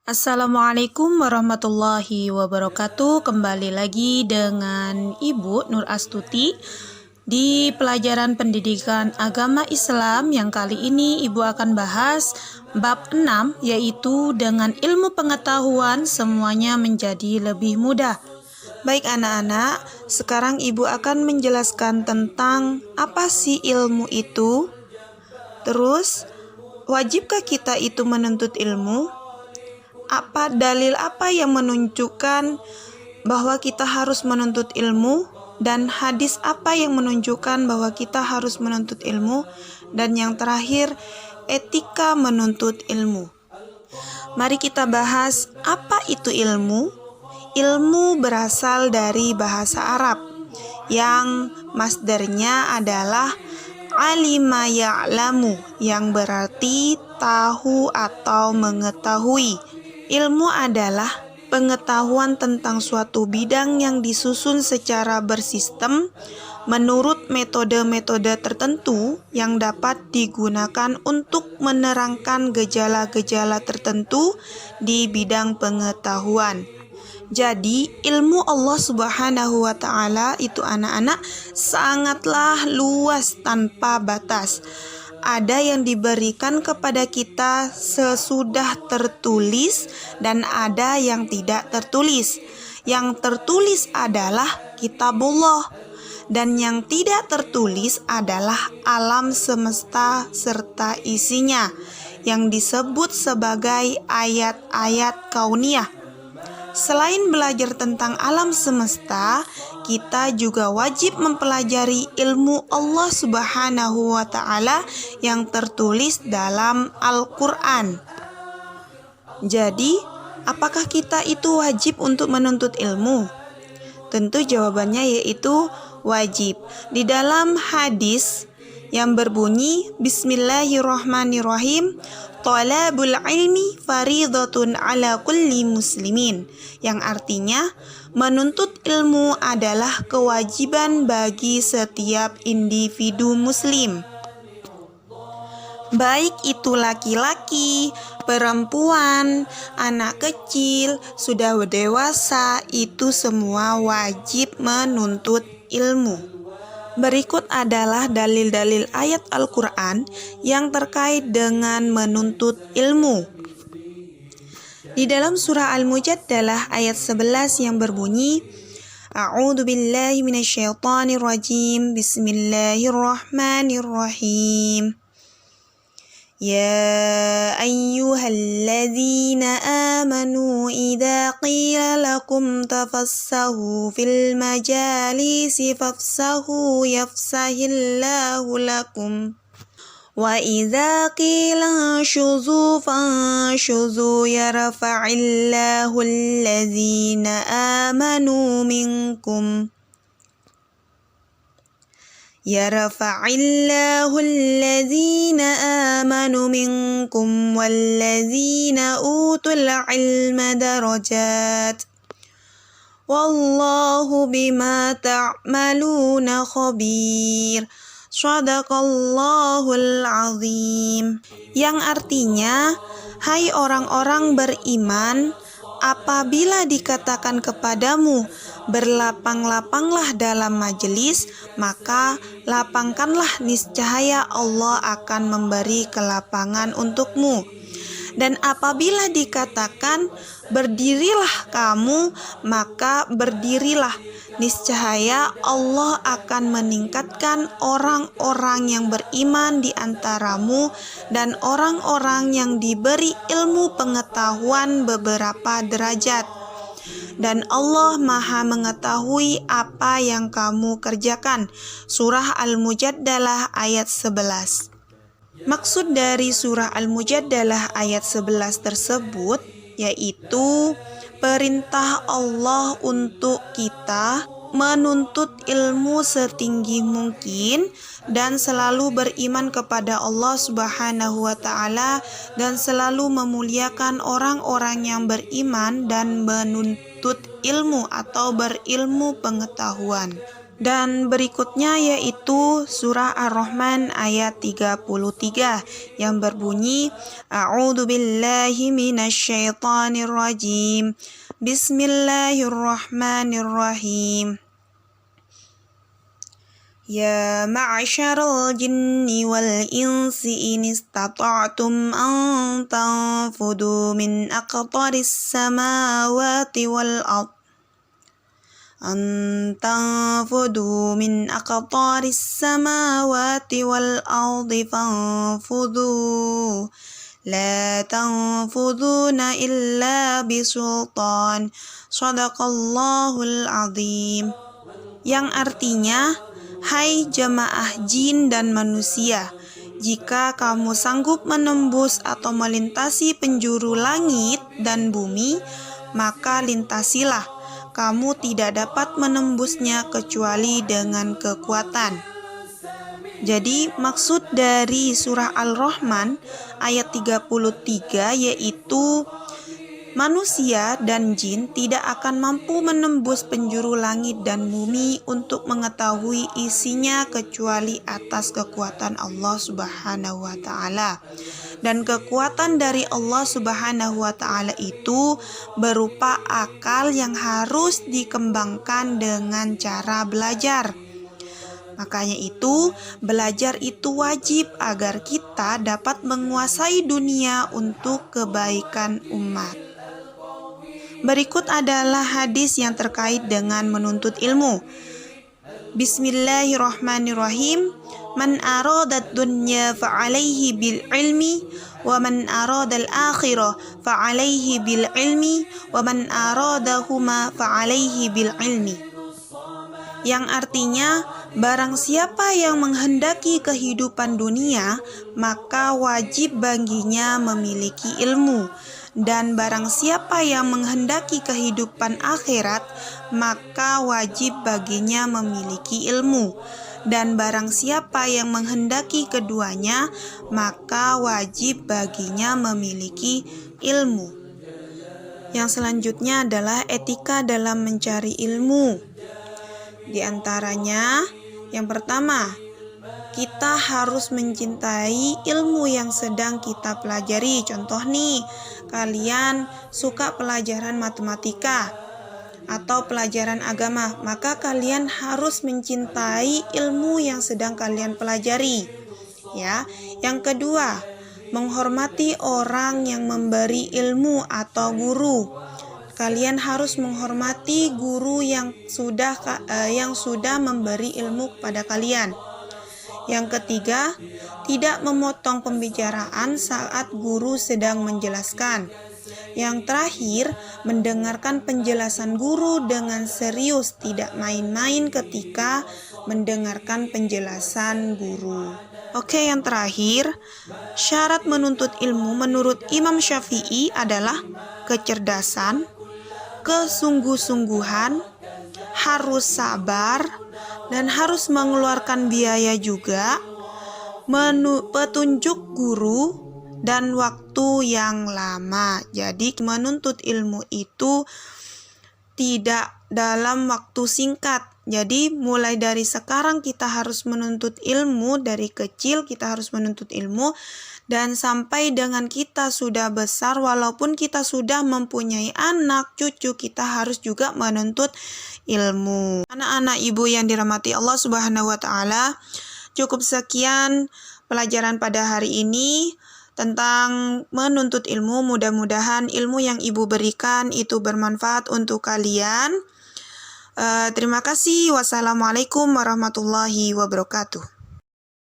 Assalamualaikum warahmatullahi wabarakatuh. Kembali lagi dengan Ibu Nur Astuti di pelajaran pendidikan agama Islam yang kali ini Ibu akan bahas bab 6, yaitu dengan ilmu pengetahuan semuanya menjadi lebih mudah. Baik anak-anak, sekarang Ibu akan menjelaskan tentang apa sih ilmu itu. Terus, wajibkah kita itu menuntut ilmu? Dalil apa yang menunjukkan bahwa kita harus menuntut ilmu, dan hadis apa yang menunjukkan bahwa kita harus menuntut ilmu, dan yang terakhir, etika menuntut ilmu. Mari kita bahas apa itu ilmu. Ilmu berasal dari bahasa Arab yang masdarnya adalah alima ya'lamu, yang berarti tahu atau mengetahui. Ilmu adalah pengetahuan tentang suatu bidang yang disusun secara bersistem menurut metode-metode tertentu yang dapat digunakan untuk menerangkan gejala-gejala tertentu di bidang pengetahuan. Jadi, ilmu Allah Subhanahu wa Ta'ala itu anak-anak sangatlah luas tanpa batas. Ada yang diberikan kepada kita sesudah tertulis dan ada yang tidak tertulis. Yang tertulis adalah kitabullah dan yang tidak tertulis adalah alam semesta serta isinya yang disebut sebagai ayat-ayat kauniyah. Selain belajar tentang alam semesta, kita juga wajib mempelajari ilmu Allah Subhanahu wa Ta'ala yang tertulis dalam Al-Quran. Jadi, apakah kita itu wajib untuk menuntut ilmu? Tentu jawabannya yaitu wajib. Di dalam hadis yang berbunyi Bismillahirrahmanirrahim, Talabul ilmi faridatun ala kulli muslimin, yang artinya menuntut ilmu adalah kewajiban bagi setiap individu muslim. Baik itu laki-laki, perempuan, anak kecil, sudah dewasa, itu semua wajib menuntut ilmu. Berikut adalah dalil-dalil ayat Al-Quran yang terkait dengan menuntut ilmu. Di dalam surah Al-Mujadalah ayat 11 yang berbunyi, A'udzu billahi minasyaitonir rajim. Bismillahirrahmanirrahim. Ya ayyuhalladzina amanu idza qila lakum tafassahu fil majalisi fafsahu yafsahillahu lakum wa idza qila anshuzu fanshuzu yarfa'illahu alladzina amanu minkum Yarfa'illahu alladzina amanu minkum walladzina utul ilma darajat. Wallahu bima ta'maluna khabir. Shadaqallahul azim. Yang artinya, hai orang-orang beriman, apabila dikatakan kepadamu, berlapang-lapanglah dalam majelis, maka lapangkanlah, niscaya Allah akan memberi kelapangan untukmu. Dan apabila dikatakan berdirilah kamu, maka berdirilah, niscaya Allah akan meningkatkan orang-orang yang beriman di antaramu dan orang-orang yang diberi ilmu pengetahuan beberapa derajat. Dan Allah Maha mengetahui apa yang kamu kerjakan. Surah Al-Mujadalah ayat 11. Maksud dari surah Al-Mujadalah ayat 11 tersebut yaitu perintah Allah untuk kita menuntut ilmu setinggi mungkin dan selalu beriman kepada Allah Subhanahu wa Ta'ala dan selalu memuliakan orang-orang yang beriman dan menuntut ilmu atau berilmu pengetahuan. Dan berikutnya yaitu surah Ar-Rahman ayat 33 yang berbunyi A'udzu billahi minasyaitonir rajim. Bismillahirrahmanirrahim. Ya ma'syaral jinni wal insi in istata'tum an tanfudu min aqtaris samawati wal ard أن تنفذوا من أقطار السماوات والأرض فانفذوا لا تنفذون إلا بسلطان صدق الله العظيم, yang artinya, hai jemaah jin dan manusia, jika kamu sanggup menembus atau melintasi penjuru langit dan bumi, maka lintasilah. Kamu tidak dapat menembusnya kecuali dengan kekuatan. Jadi maksud dari surah Al-Rahman ayat 33 yaitu manusia dan jin tidak akan mampu menembus penjuru langit dan bumi untuk mengetahui isinya kecuali atas kekuatan Allah Subhanahu wa Ta'ala. Dan kekuatan dari Allah Subhanahu wa Ta'ala itu berupa akal yang harus dikembangkan dengan cara belajar. Makanya itu, belajar itu wajib agar kita dapat menguasai dunia untuk kebaikan umat. Berikut adalah hadis yang terkait dengan menuntut ilmu. Bismillahirrahmanirrahim. Man aradat dunya fa'alaihi bil ilmi wa man aradal akhirah fa'alaihi bil ilmi wa man aradahuma fa'alaihi bil ilmi. Yang artinya, barang siapa yang menghendaki kehidupan dunia, maka wajib baginya memiliki ilmu. Dan barang siapa yang menghendaki kehidupan akhirat, maka wajib baginya memiliki ilmu. Dan barang siapa yang menghendaki keduanya, maka wajib baginya memiliki ilmu. Yang selanjutnya adalah etika dalam mencari ilmu. Di antaranya, yang pertama, kita harus mencintai ilmu yang sedang kita pelajari. Contoh nih, kalian suka pelajaran matematika atau pelajaran agama, maka kalian harus mencintai ilmu yang sedang kalian pelajari. Ya. Yang kedua, menghormati orang yang memberi ilmu atau guru. Kalian harus menghormati guru yang sudah memberi ilmu kepada kalian. Yang ketiga, tidak memotong pembicaraan saat guru sedang menjelaskan. Yang terakhir, mendengarkan penjelasan guru dengan serius, tidak main-main ketika mendengarkan penjelasan guru. Oke, yang terakhir, syarat menuntut ilmu menurut Imam Syafi'i adalah kecerdasan, kesungguh-sungguhan, harus sabar, dan harus mengeluarkan biaya juga, petunjuk guru, dan waktu yang lama. Jadi menuntut ilmu itu tidak dalam waktu singkat. Jadi mulai dari sekarang kita harus menuntut ilmu, dari kecil kita harus menuntut ilmu, dan sampai dengan kita sudah besar, walaupun kita sudah mempunyai anak, cucu, kita harus juga menuntut ilmu. Anak-anak ibu yang dirahmati Allah Subhanahu wa Ta'ala, cukup sekian pelajaran pada hari ini tentang menuntut ilmu. Mudah-mudahan ilmu yang ibu berikan itu bermanfaat untuk kalian. Terima kasih. Wassalamualaikum warahmatullahi wabarakatuh.